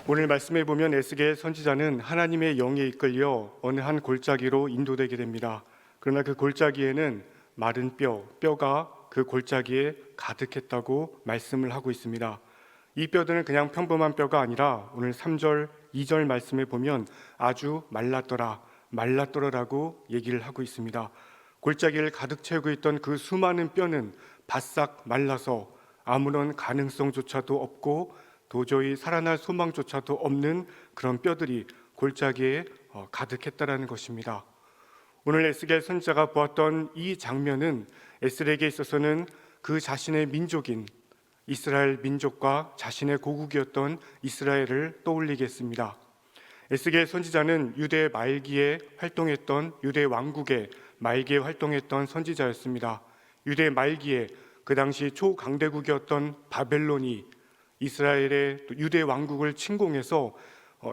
오늘 말씀해 보면 에스겔 선지자는 하나님의 영에 이끌려 어느 한 골짜기로 인도되게 됩니다. 그러나 그 골짜기에는 마른 뼈가 그 골짜기에 가득했다고 말씀을 하고 있습니다. 이 뼈들은 그냥 평범한 뼈가 아니라 오늘 3절, 2절 말씀에 보면 아주 말랐더라라고 얘기를 하고 있습니다. 골짜기를 가득 채우고 있던 그 수많은 뼈는 바싹 말라서 아무런 가능성조차도 없고 도저히 살아날 소망조차도 없는 그런 뼈들이 골짜기에 가득했다라는 것입니다. 오늘 에스겔 선지자가 보았던 이 장면은 에스겔에게 있어서는 그 자신의 민족인 이스라엘 민족과 자신의 고국이었던 이스라엘을 떠올리게 했습니다. 에스겔 선지자는 유대 말기에 활동했던 유대 왕국의 말기에 활동했던 선지자였습니다. 유대 말기에 그 당시 초강대국이었던 바벨론이 이스라엘의 유대 왕국을 침공해서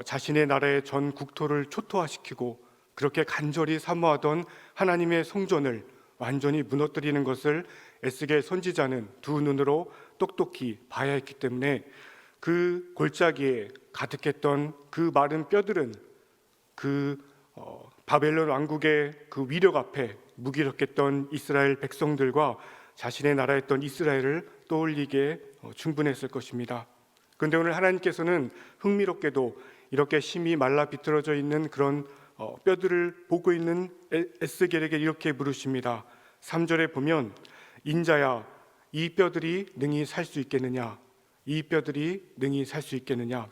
자신의 나라의 전 국토를 초토화시키고 그렇게 간절히 사모하던 하나님의 성전을 완전히 무너뜨리는 것을 에스겔 선지자는 두 눈으로 똑똑히 봐야 했기 때문에 그 골짜기에 가득했던 그 마른 뼈들은 그 바벨론 왕국의 그 위력 앞에 무기력했던 이스라엘 백성들과 자신의 나라였던 이스라엘을 떠올리게 충분했을 것입니다. 그런데 오늘 하나님께서는 흥미롭게도 이렇게 심히 말라 비틀어져 있는 그런 뼈들을 보고 있는 에스겔에게 이렇게 물으십니다. 3절에 보면 인자야 이 뼈들이 능히 살 수 있겠느냐? 이 뼈들이 능히 살 수 있겠느냐?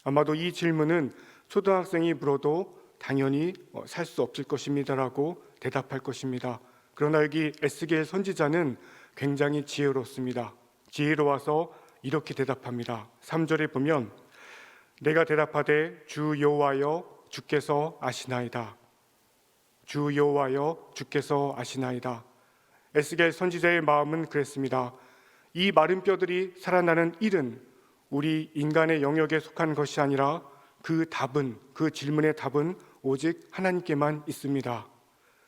아마도 이 질문은 초등학생이 물어도 당연히 살 수 없을 것입니다라고 대답할 것입니다. 그러나 여기 에스겔 선지자는 굉장히 지혜롭습니다. 지혜로워서 이렇게 대답합니다. 3절에 보면 내가 대답하되 주 여호와여 주께서 아시나이다. 주 여호와여 주께서 아시나이다. 에스겔 선지자의 마음은 그랬습니다. 이 마른 뼈들이 살아나는 일은 우리 인간의 영역에 속한 것이 아니라 그 질문의 답은 오직 하나님께만 있습니다.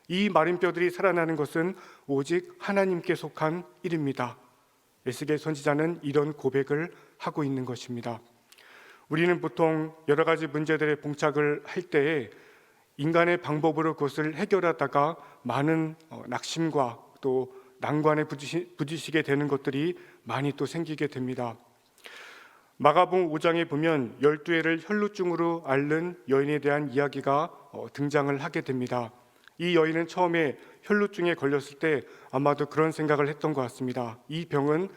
이 마른 뼈들이 살아나는 것은 오직 하나님께 속한 일입니다. 에스겔 선지자는 이런 고백을 하고 있는 것입니다. 우리는 보통 여러 가지 문제들에 봉착을 할 때에 인간의 방법으로 그것을 해결하다가 많은 낙심과 또 난관에 부딪히게 되는 것들이 많이 또 생기게 됩니다. 마가복음 5장에 보면 12해를 혈루증으로 앓는 여인에 대한 이야기가 등장을 하게 됩니다. 이 여인은 처음에 혈루증에 걸렸을 때 아마도 그런 생각을 했던 것 같습니다. 이 병은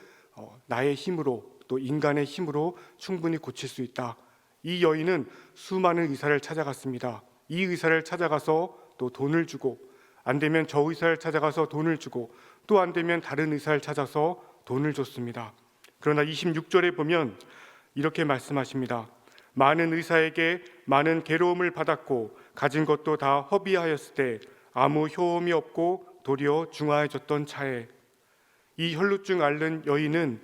나의 힘으로 또 인간의 힘으로 충분히 고칠 수 있다. 이 여인은 수많은 의사를 찾아갔습니다. 이 의사를 찾아가서 또 돈을 주고 안 되면 저 의사를 찾아가서 돈을 주고 또 안 되면 다른 의사를 찾아서 돈을 줬습니다. 그러나 26절에 보면 이렇게 말씀하십니다. 많은 의사에게 많은 괴로움을 받았고 가진 것도 다 허비하였을 때 아무 효험이 없고 도리어 중하해졌던 차에 이 혈루증 앓는 여인은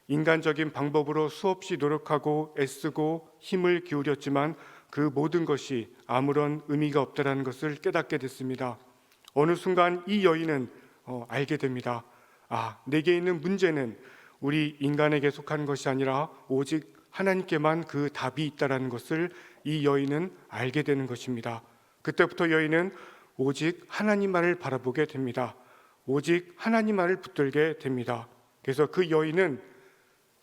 인간적인 방법으로 수없이 노력하고 애쓰고 힘을 기울였지만 그 모든 것이 아무런 의미가 없다는 것을 깨닫게 됐습니다. 어느 순간 이 여인은 알게 됩니다. 내게 있는 문제는 우리 인간에게 속한 것이 아니라 오직 하나님께만 그 답이 있다는 것을 이 여인은 알게 되는 것입니다. 그때부터 여인은 오직 하나님만을 바라보게 됩니다. 오직 하나님만을 붙들게 됩니다. 그래서 그 여인은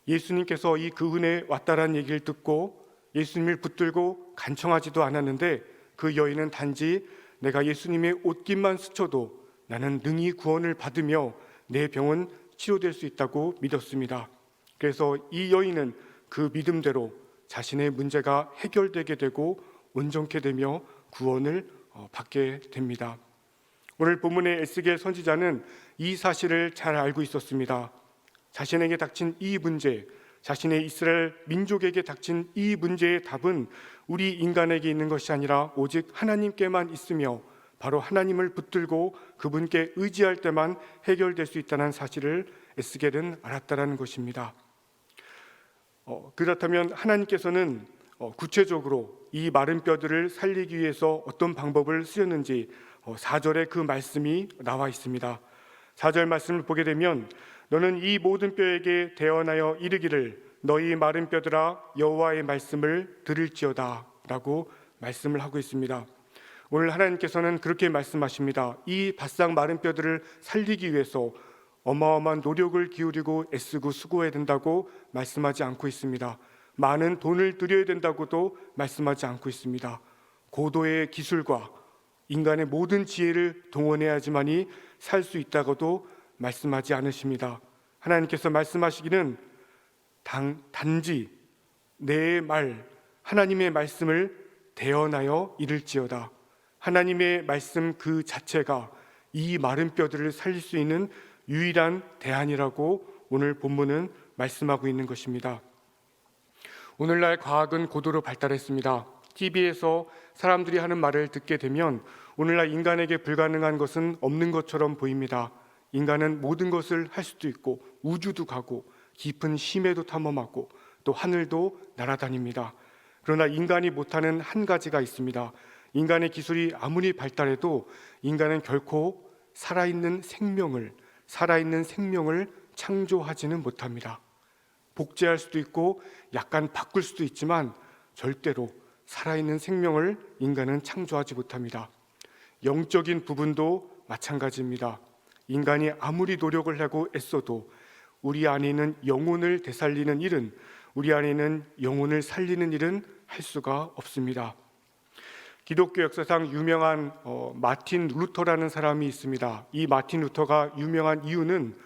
예수님께서 이 그은에 왔다라는 얘기를 듣고 예수님을 붙들고 간청하지도 않았는데 그 여인은 단지 내가 예수님의 옷깃만 스쳐도 나는 능히 구원을 받으며 내 병은 치료될 수 있다고 믿었습니다. 그래서 이 여인은 그 믿음대로 자신의 문제가 해결되게 되고 온전케 되며 구원을 받게 됩니다. 오늘 본문의 에스겔 선지자는 이 사실을 잘 알고 있었습니다. 자신에게 닥친 이 문제, 자신의 이스라엘 민족에게 닥친 이 문제의 답은 우리 인간에게 있는 것이 아니라 오직 하나님께만 있으며 바로 하나님을 붙들고 그분께 의지할 때만 해결될 수 있다는 사실을 에스겔은 알았다는 것입니다. 그렇다면 하나님께서는 구체적으로 이 마른 뼈들을 살리기 위해서 어떤 방법을 쓰였는지 4절에 그 말씀이 나와 있습니다. 4절 말씀을 보게 되면 너는 이 모든 뼈에게 대언하여 이르기를 너희 마른 뼈들아 여호와의 말씀을 들을지어다 라고 말씀을 하고 있습니다. 오늘 하나님께서는 그렇게 말씀하십니다. 이 바싹 마른 뼈들을 살리기 위해서 어마어마한 노력을 기울이고 애쓰고 수고해야 된다고 말씀하지 않고 있습니다. 많은 돈을 들여야 된다고도 말씀하지 않고 있습니다. 고도의 기술과 인간의 모든 지혜를 동원해야지만이 살 수 있다고도 말씀하지 않으십니다. 하나님께서 말씀하시기는 단지 내 말, 하나님의 말씀을 대언하여 이를지어다. 하나님의 말씀 그 자체가 이 마른 뼈들을 살릴 수 있는 유일한 대안이라고 오늘 본문은 말씀하고 있는 것입니다. 오늘날 과학은 고도로 발달했습니다. TV에서 사람들이 하는 말을 듣게 되면 오늘날 인간에게 불가능한 것은 없는 것처럼 보입니다. 인간은 모든 것을 할 수도 있고 우주도 가고 깊은 심해도 탐험하고 또 하늘도 날아다닙니다. 그러나 인간이 못하는 한 가지가 있습니다. 인간의 기술이 아무리 발달해도 인간은 결코 살아있는 생명을 창조하지는 못합니다. 복제할 수도 있고 약간 바꿀 수도 있지만 절대로 살아있는 생명을 인간은 창조하지 못합니다. 영적인 부분도 마찬가지입니다. 인간이 아무리 노력을 하고 애써도 우리 안에 있는 영혼을 되살리는 일은, 우리 안에 있는 영혼을 살리는 일은 할 수가 없습니다. 기독교 역사상 유명한 마틴 루터라는 사람이 있습니다. 이 마틴 루터가 유명한 이유는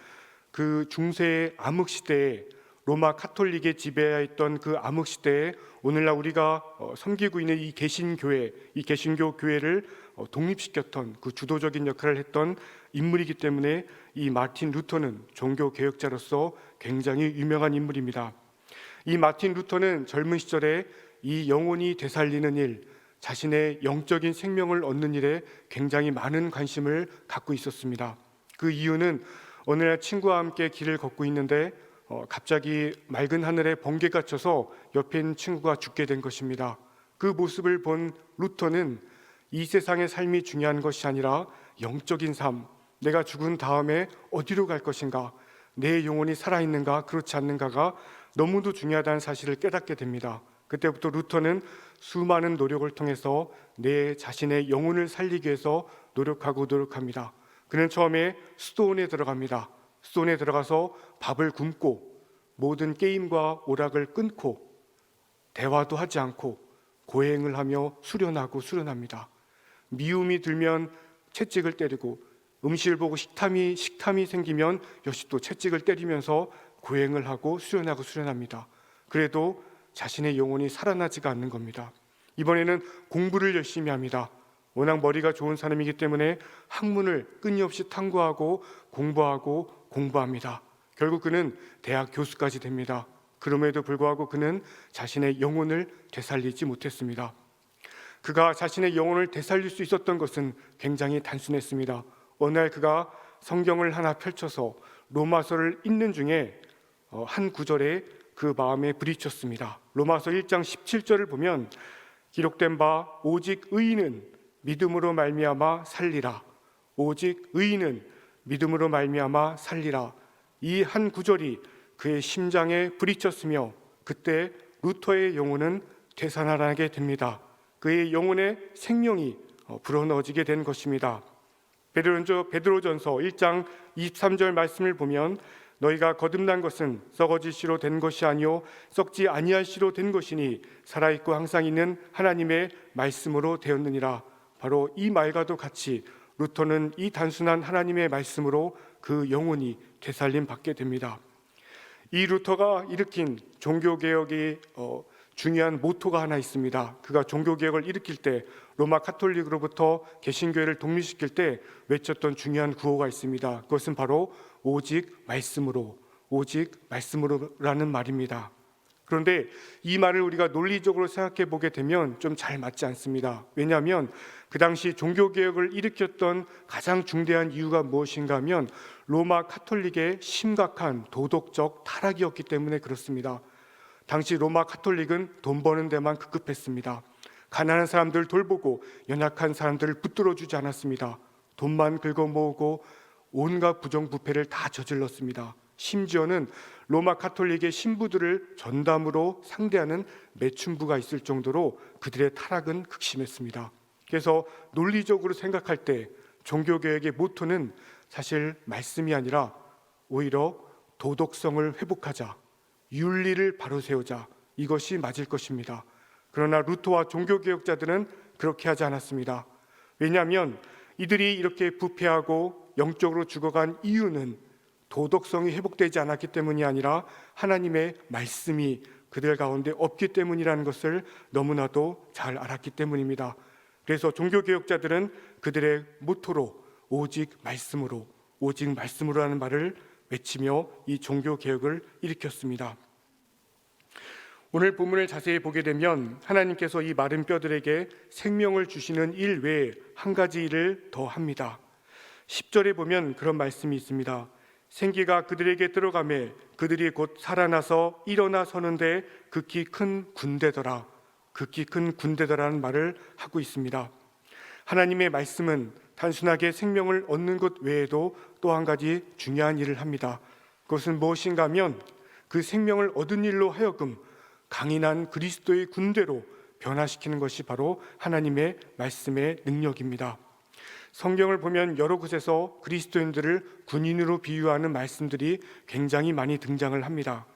그 중세의 암흑 시대에 로마 카톨릭의 지배하에 있던 그 암흑 시대에 오늘날 우리가 섬기고 있는 이 개신교 교회를 독립시켰던 그 주도적인 역할을 했던 인물이기 때문에 이 마틴 루터는 종교 개혁자로서 굉장히 유명한 인물입니다. 이 마틴 루터는 젊은 시절에 이 영혼이 되살리는 일, 자신의 영적인 생명을 얻는 일에 굉장히 많은 관심을 갖고 있었습니다. 그 이유는 어느 날 친구와 함께 길을 걷고 있는데 갑자기 맑은 하늘에 번개가 쳐서 옆에 있는 친구가 죽게 된 것입니다. 그 모습을 본 루터는 이 세상의 삶이 중요한 것이 아니라 영적인 삶, 내가 죽은 다음에 어디로 갈 것인가, 내 영혼이 살아있는가 그렇지 않는가가 너무도 중요하다는 사실을 깨닫게 됩니다. 그때부터 루터는 수많은 노력을 통해서 내 자신의 영혼을 살리기 위해서 노력합니다. 그는 처음에 수도원에 들어갑니다. 수도원에 들어가서 밥을 굶고 모든 게임과 오락을 끊고 대화도 하지 않고 고행을 하며 수련합니다. 미움이 들면 채찍을 때리고 음식을 보고 식탐이 생기면 역시 또 채찍을 때리면서 고행을 하고 수련합니다. 그래도 자신의 영혼이 살아나지가 않는 겁니다. 이번에는 공부를 열심히 합니다. 워낙 머리가 좋은 사람이기 때문에 학문을 끊임없이 탐구하고 공부합니다. 결국 그는 대학 교수까지 됩니다. 그럼에도 불구하고 그는 자신의 영혼을 되살리지 못했습니다. 그가 자신의 영혼을 되살릴 수 있었던 것은 굉장히 단순했습니다. 어느 날 그가 성경을 하나 펼쳐서 로마서를 읽는 중에 한 구절에 그 마음에 부딪혔습니다. 로마서 1장 17절을 보면 기록된 바 오직 의인은 믿음으로 말미암아 살리라. 오직 의인은 믿음으로 말미암아 살리라. 이 한 구절이 그의 심장에 부딪혔으며 그때 루터의 영혼은 되살아나게 됩니다. 그의 영혼의 생명이 불어넣어지게 된 것입니다. 베드로전서 1장 23절 말씀을 보면 너희가 거듭난 것은 썩어질 씨로 된 것이 아니요 썩지 아니할 씨로 된 것이니 살아있고 항상 있는 하나님의 말씀으로 되었느니라. 바로 이 말과도 같이 루터는 이 단순한 하나님의 말씀으로 그 영혼이 되살림 받게 됩니다. 이 루터가 일으킨 종교개혁의 중요한 모토가 하나 있습니다. 그가 종교개혁을 일으킬 때 로마 카톨릭으로부터 개신교회를 독립시킬 때 외쳤던 중요한 구호가 있습니다. 그것은 바로 오직 말씀으로라는 말입니다. 그런데 이 말을 우리가 논리적으로 생각해 보게 되면 좀 잘 맞지 않습니다. 왜냐하면 그 당시 종교개혁을 일으켰던 가장 중대한 이유가 무엇인가 하면 로마 카톨릭의 심각한 도덕적 타락이었기 때문에 그렇습니다. 당시 로마 카톨릭은 돈 버는 데만 급급했습니다. 가난한 사람들 돌보고 연약한 사람들을 붙들어 주지 않았습니다. 돈만 긁어 모으고 온갖 부정부패를 다 저질렀습니다. 심지어는 로마 가톨릭의 신부들을 전담으로 상대하는 매춘부가 있을 정도로 그들의 타락은 극심했습니다. 그래서 논리적으로 생각할 때 종교개혁의 모토는 사실 말씀이 아니라 오히려 도덕성을 회복하자, 윤리를 바로 세우자, 이것이 맞을 것입니다. 그러나 루터와 종교개혁자들은 그렇게 하지 않았습니다. 왜냐하면 이들이 이렇게 부패하고 영적으로 죽어간 이유는 도덕성이 회복되지 않았기 때문이 아니라 하나님의 말씀이 그들 가운데 없기 때문이라는 것을 너무나도 잘 알았기 때문입니다. 그래서 종교개혁자들은 그들의 모토로 오직 말씀으로 하는 말을 외치며 이 종교개혁을 일으켰습니다. 오늘 본문을 자세히 보게 되면 하나님께서 이 마른 뼈들에게 생명을 주시는 일 외에 한 가지 일을 더 합니다. 10절에 보면 그런 말씀이 있습니다. 생기가 그들에게 들어가매 그들이 곧 살아나서 일어나 서는데 극히 큰 군대더라는 말을 하고 있습니다. 하나님의 말씀은 단순하게 생명을 얻는 것 외에도 또 한 가지 중요한 일을 합니다. 그것은 무엇인가 하면 그 생명을 얻은 일로 하여금 강인한 그리스도의 군대로 변화시키는 것이 바로 하나님의 말씀의 능력입니다. 성경을 보면 여러 곳에서 그리스도인들을 군인으로 비유하는 말씀들이 굉장히 많이 등장을 합니다.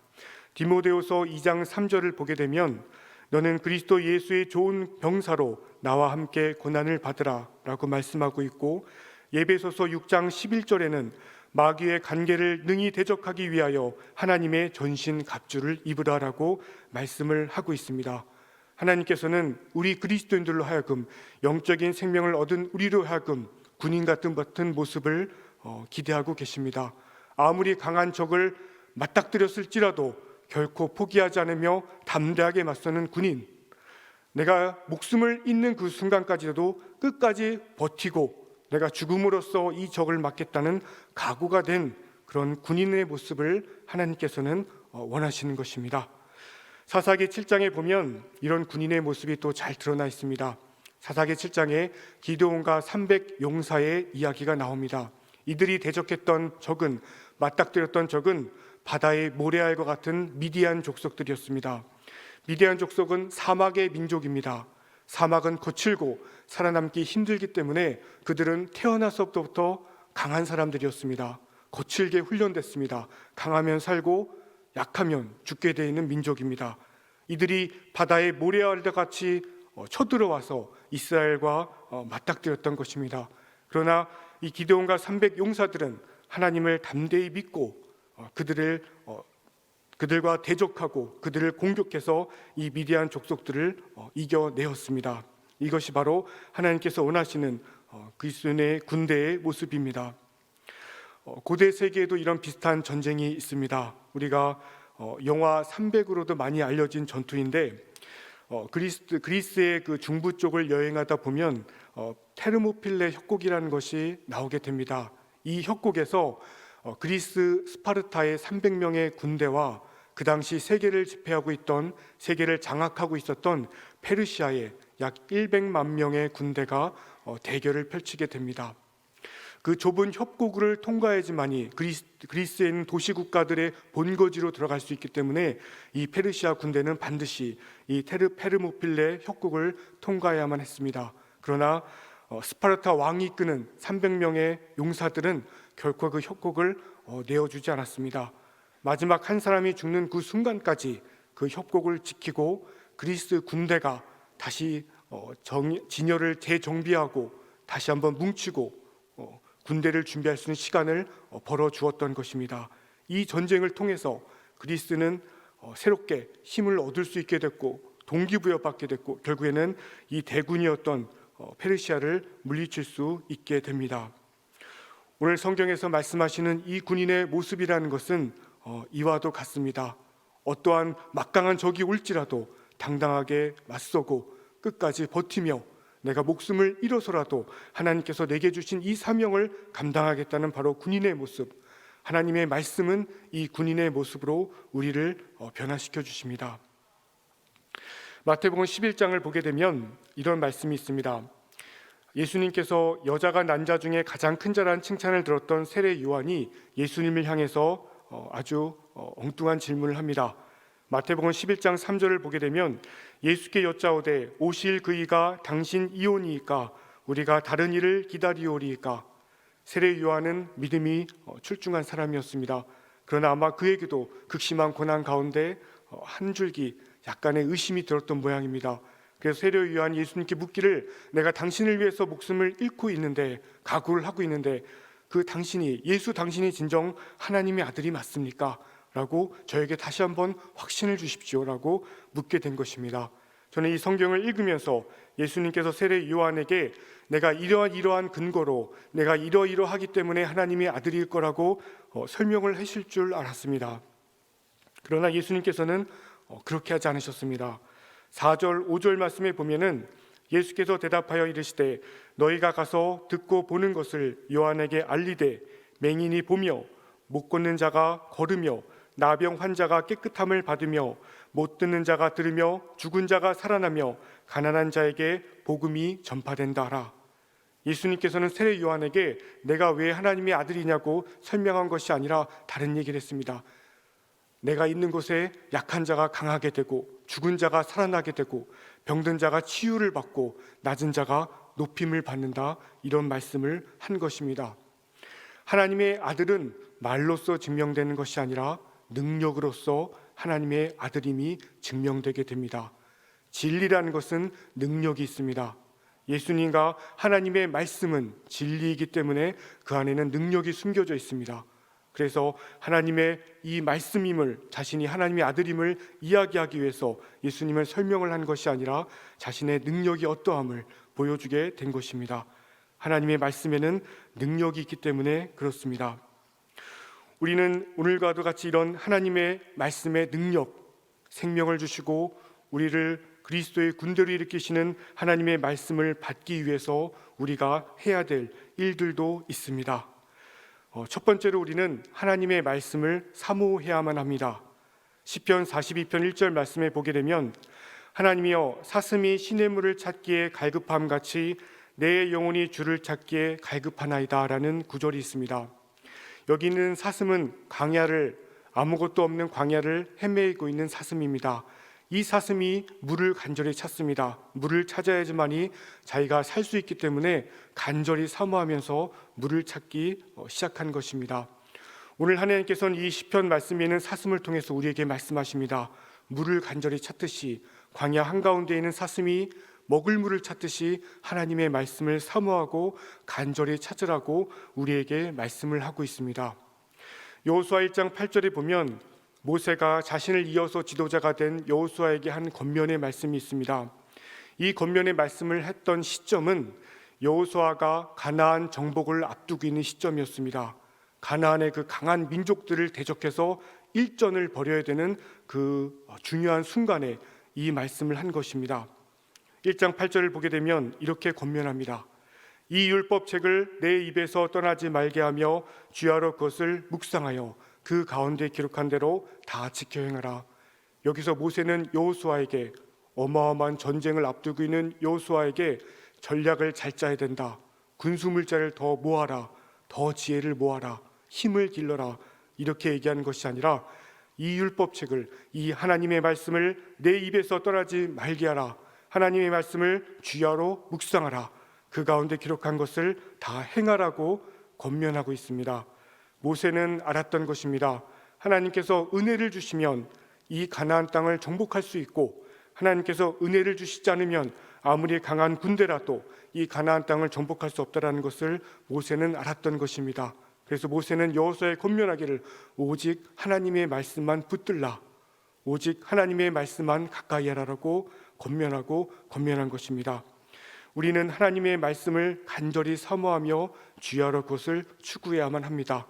디모데후서 2장 3절을 보게 되면 너는 그리스도 예수의 좋은 병사로 나와 함께 고난을 받으라 라고 말씀하고 있고, 예배소서 6장 11절에는 마귀의 간계를 능히 대적하기 위하여 하나님의 전신 갑주를 입으라라고 말씀을 하고 있습니다. 하나님께서는 우리 그리스도인들로 하여금 영적인 생명을 얻은 우리로 하여금 군인 같은 모습을 기대하고 계십니다. 아무리 강한 적을 맞닥뜨렸을지라도 결코 포기하지 않으며 담대하게 맞서는 군인, 내가 목숨을 잃는 그 순간까지도 끝까지 버티고 내가 죽음으로써 이 적을 막겠다는 각오가 된 그런 군인의 모습을 하나님께서는 원하시는 것입니다. 사사기 7장에 보면 이런 군인의 모습이 또 잘 드러나 있습니다. 사사기 7장에 기드온과 300 용사의 이야기가 나옵니다. 이들이 대적했던 적은, 맞닥뜨렸던 적은 바다의 모래알과 같은 미디안 족속들이었습니다. 미디안 족속은 사막의 민족입니다. 사막은 거칠고 살아남기 힘들기 때문에 그들은 태어나서부터 강한 사람들이었습니다. 거칠게 훈련됐습니다. 강하면 살고 약하면 죽게 되어 있는 민족입니다. 이들이 바다의 모래알과 같이 쳐들어와서 이스라엘과 맞닥뜨렸던 것입니다. 그러나 이 기드온과 300 용사들은 하나님을 담대히 믿고 그들과 대적하고 그들을 공격해서 이 미디안 족속들을 이겨내었습니다. 이것이 바로 하나님께서 원하시는 그리스도인의 군대의 모습입니다. 고대 세계에도 이런 비슷한 전쟁이 있습니다. 우리가 영화 300으로도 많이 알려진 전투인데, 그리스의 그 중부 쪽을 여행하다 보면 테르모필레 협곡이라는 것이 나오게 됩니다. 이 협곡에서 그리스 스파르타의 300명의 군대와 그 당시 세계를 지배하고 있던, 세계를 장악하고 있었던 페르시아의 약 100만 명의 군대가 대결을 펼치게 됩니다. 그 좁은 협곡을 통과해야지만이 그리스에 있는 도시국가들의 본거지로 들어갈 수 있기 때문에 이 페르시아 군대는 반드시 이 페르모필레 협곡을 통과해야만 했습니다. 그러나 스파르타 왕이 이끄는 300명의 용사들은 결코 그 협곡을 내어주지 않았습니다. 마지막 한 사람이 죽는 그 순간까지 그 협곡을 지키고 그리스 군대가 다시 진열을 재정비하고 다시 한번 뭉치고 군대를 준비할 수 있는 시간을 벌어주었던 것입니다. 이 전쟁을 통해서 그리스는 새롭게 힘을 얻을 수 있게 됐고 동기부여받게 됐고 결국에는 이 대군이었던 페르시아를 물리칠 수 있게 됩니다. 오늘 성경에서 말씀하시는 이 군인의 모습이라는 것은 이와도 같습니다. 어떠한 막강한 적이 올지라도 당당하게 맞서고 끝까지 버티며 내가 목숨을 잃어서라도 하나님께서 내게 주신 이 사명을 감당하겠다는 바로 군인의 모습, 하나님의 말씀은 이 군인의 모습으로 우리를 변화시켜 주십니다. 마태복음 11장을 보게 되면 이런 말씀이 있습니다. 예수님께서 여자가 난 자 중에 가장 큰 자라는 칭찬을 들었던 세례 요한이 예수님을 향해서 아주 엉뚱한 질문을 합니다. 마태복음 11장 3절을 보게 되면 예수께 여짜오되 오실 그이가 당신 이오니이까 우리가 다른 이를 기다리오리이까. 세례 요한은 믿음이 출중한 사람이었습니다. 그러나 아마 그에게도 극심한 고난 가운데 한 줄기 약간의 의심이 들었던 모양입니다. 그래서 세례 요한이 예수님께 묻기를 내가 당신을 위해서 목숨을 잃고 있는데 각오를 하고 있는데 그 당신이 당신이 진정 하나님의 아들이 맞습니까? 라고 저에게 다시 한번 확신을 주십시오 라고 묻게 된 것입니다. 저는 이 성경을 읽으면서 예수님께서 세례 요한에게 내가 이러한 근거로 내가 이러하기 때문에 하나님의 아들일 거라고 설명을 하실 줄 알았습니다. 그러나 예수님께서는 그렇게 하지 않으셨습니다. 4절 5절 말씀에 보면은 예수께서 대답하여 이르시되 너희가 가서 듣고 보는 것을 요한에게 알리되 맹인이 보며 못 걷는 자가 걸으며 나병 환자가 깨끗함을 받으며 못 듣는 자가 들으며 죽은 자가 살아나며 가난한 자에게 복음이 전파된다 하라. 예수님께서는 세례 요한에게 내가 왜 하나님의 아들이냐고 설명한 것이 아니라 다른 얘기를 했습니다. 내가 있는 곳에 약한 자가 강하게 되고 죽은 자가 살아나게 되고 병든 자가 치유를 받고 낮은 자가 높임을 받는다, 이런 말씀을 한 것입니다. 하나님의 아들은 말로써 증명되는 것이 아니라 능력으로서 하나님의 아들임이 증명되게 됩니다. 진리라는 것은 능력이 있습니다. 예수님과 하나님의 말씀은 진리이기 때문에 그 안에는 능력이 숨겨져 있습니다. 그래서 하나님의 이 말씀임을, 자신이 하나님의 아들임을 이야기하기 위해서 예수님은 설명을 한 것이 아니라 자신의 능력이 어떠함을 보여주게 된 것입니다. 하나님의 말씀에는 능력이 있기 때문에 그렇습니다. 우리는 오늘과도 같이 이런 하나님의 말씀의 능력, 생명을 주시고 우리를 그리스도의 군대로 일으키시는 하나님의 말씀을 받기 위해서 우리가 해야 될 일들도 있습니다. 첫 번째로 우리는 하나님의 말씀을 사모해야만 합니다. 시편 42편 1절 말씀에 보게 되면 하나님이여 사슴이 시냇물을 찾기에 갈급함 같이 내 영혼이 주를 찾기에 갈급하나이다 라는 구절이 있습니다. 여기 있는 사슴은 아무것도 없는 광야를 헤매고 있는 사슴입니다. 이 사슴이 물을 간절히 찾습니다. 물을 찾아야지만이 자기가 살 수 있기 때문에 간절히 사모하면서 물을 찾기 시작한 것입니다. 오늘 하나님께서는 이 시편 말씀에 있는 사슴을 통해서 우리에게 말씀하십니다. 물을 간절히 찾듯이 광야 한가운데 있는 사슴이 먹을 물을 찾듯이 하나님의 말씀을 사모하고 간절히 찾으라고 우리에게 말씀을 하고 있습니다. 여호수아 1장 8절에 보면 모세가 자신을 이어서 지도자가 된 여호수아에게 한 권면의 말씀이 있습니다. 이 권면의 말씀을 했던 시점은 여호수아가 가나안 정복을 앞두고 있는 시점이었습니다. 가나안의 그 강한 민족들을 대적해서 일전을 벌여야 되는 그 중요한 순간에 이 말씀을 한 것입니다. 1장 8절을 보게 되면 이렇게 권면합니다. 이 율법책을 내 입에서 떠나지 말게 하며 주야로 그것을 묵상하여 그 가운데 기록한 대로 다 지켜 행하라. 여기서 모세는 여호수아에게, 어마어마한 전쟁을 앞두고 있는 여호수아에게 전략을 잘 짜야 된다, 군수물자를 더 모아라, 더 지혜를 모아라, 힘을 길러라, 이렇게 얘기하는 것이 아니라 이 율법책을, 이 하나님의 말씀을 내 입에서 떠나지 말게 하라, 하나님의 말씀을 주야로 묵상하라, 그 가운데 기록한 것을 다 행하라고 권면하고 있습니다. 모세는 알았던 것입니다. 하나님께서 은혜를 주시면 이 가나안 땅을 정복할 수 있고, 하나님께서 은혜를 주시지 않으면 아무리 강한 군대라도 이 가나안 땅을 정복할 수 없다라는 것을 모세는 알았던 것입니다. 그래서 모세는 여호수아에 권면하기를 오직 하나님의 말씀만 붙들라, 오직 하나님의 말씀만 가까이 하라라고 권면한 것입니다. 우리는 하나님의 말씀을 간절히 사모하며 주야로 그것을 추구해야만 합니다.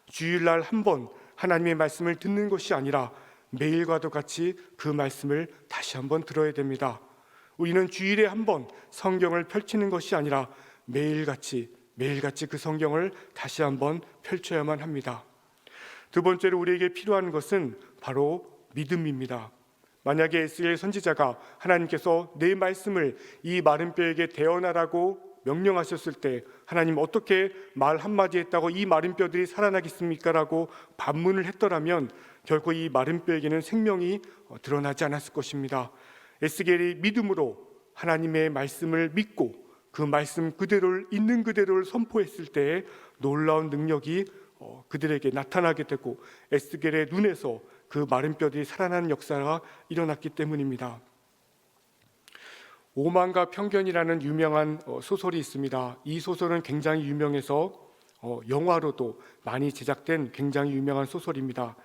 주일날 한 번 하나님의 말씀을 듣는 것이 아니라 매일과도 같이 그 말씀을 다시 한번 들어야 됩니다. 우리는 주일에 한 번 성경을 펼치는 것이 아니라 매일같이 그 성경을 다시 한번 펼쳐야만 합니다. 두 번째로 우리에게 필요한 것은 바로 믿음입니다. 만약에 에스겔 선지자가 하나님께서 내 말씀을 이 마른 뼈에게 대언하라고 명령하셨을 때 하나님 어떻게 말 한마디 했다고 이 마른 뼈들이 살아나겠습니까? 라고 반문을 했더라면 결코 이 마른 뼈에게는 생명이 드러나지 않았을 것입니다. 에스겔이 믿음으로 하나님의 말씀을 믿고 그 말씀 그대로를 있는 그대로를 선포했을 때 놀라운 능력이 그들에게 나타나게 되고 에스겔의 눈에서 그 마른 뼈들이 살아나는 역사가 일어났기 때문입니다. 오만과 편견이라는 유명한 소설이 있습니다. 이 소설은 굉장히 유명해서 영화로도 많이 제작된 굉장히 유명한 소설입니다.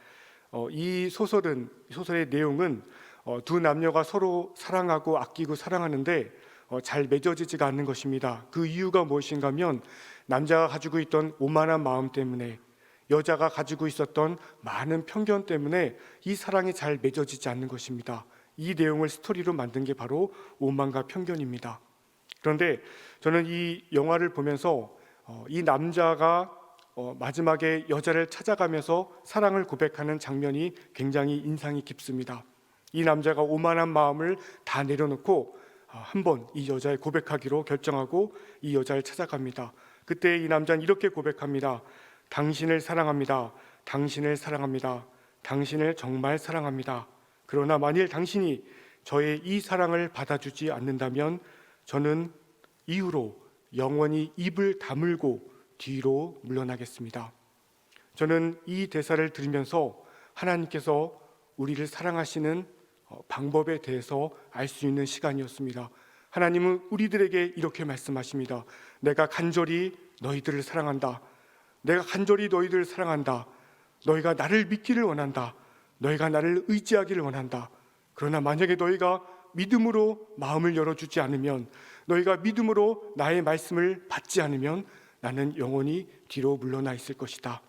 이 소설의 내용은 두 남녀가 서로 사랑하고 아끼고 사랑하는데 잘 맺어지지가 않는 것입니다. 그 이유가 무엇인가 하면 남자가 가지고 있던 오만한 마음 때문에, 여자가 가지고 있었던 많은 편견 때문에 이 사랑이 잘 맺어지지 않는 것입니다. 이 내용을 스토리로 만든 게 바로 오만과 편견입니다. 그런데 저는 이 영화를 보면서 이 남자가 마지막에 여자를 찾아가면서 사랑을 고백하는 장면이 굉장히 인상이 깊습니다. 이 남자가 오만한 마음을 다 내려놓고 한번 이 여자에 고백하기로 결정하고 이 여자를 찾아갑니다. 그때 이 남자는 이렇게 고백합니다. 당신을 사랑합니다. 당신을 사랑합니다. 당신을 정말 사랑합니다. 그러나 만일 당신이 저의 이 사랑을 받아주지 않는다면 저는 이후로 영원히 입을 다물고 뒤로 물러나겠습니다. 저는 이 대사를 들으면서 하나님께서 우리를 사랑하시는 방법에 대해서 알 수 있는 시간이었습니다. 하나님은 우리들에게 이렇게 말씀하십니다. 내가 간절히 너희들을 사랑한다. 내가 간절히 너희들을 사랑한다. 너희가 나를 믿기를 원한다. 너희가 나를 의지하기를 원한다. 그러나 만약에 너희가 믿음으로 마음을 열어주지 않으면, 너희가 믿음으로 나의 말씀을 받지 않으면 나는 영원히 뒤로 물러나 있을 것이다.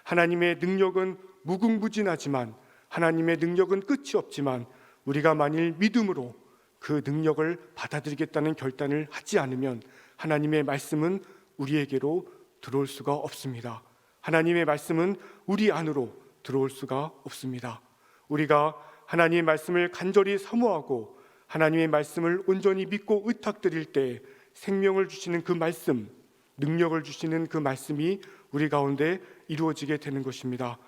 하나님의 능력은 무궁무진하지만, 하나님의 능력은 끝이 없지만, 우리가 만일 믿음으로 그 능력을 받아들이겠다는 결단을 하지 않으면 하나님의 말씀은 우리에게로 들어올 수가 없습니다. 하나님의 말씀은 우리 안으로 들어올 수가 없습니다. 우리가 하나님의 말씀을 간절히 사모하고 하나님의 말씀을 온전히 믿고 의탁드릴 때 생명을 주시는 그 말씀, 능력을 주시는 그 말씀이 우리 가운데 이루어지게 되는 것입니다.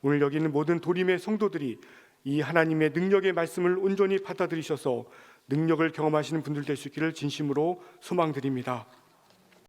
오늘 여기 있는 모든 도림의 성도들이 이 하나님의 능력의 말씀을 온전히 받아들이셔서 능력을 경험하시는 분들 될 수 있기를 진심으로 소망드립니다.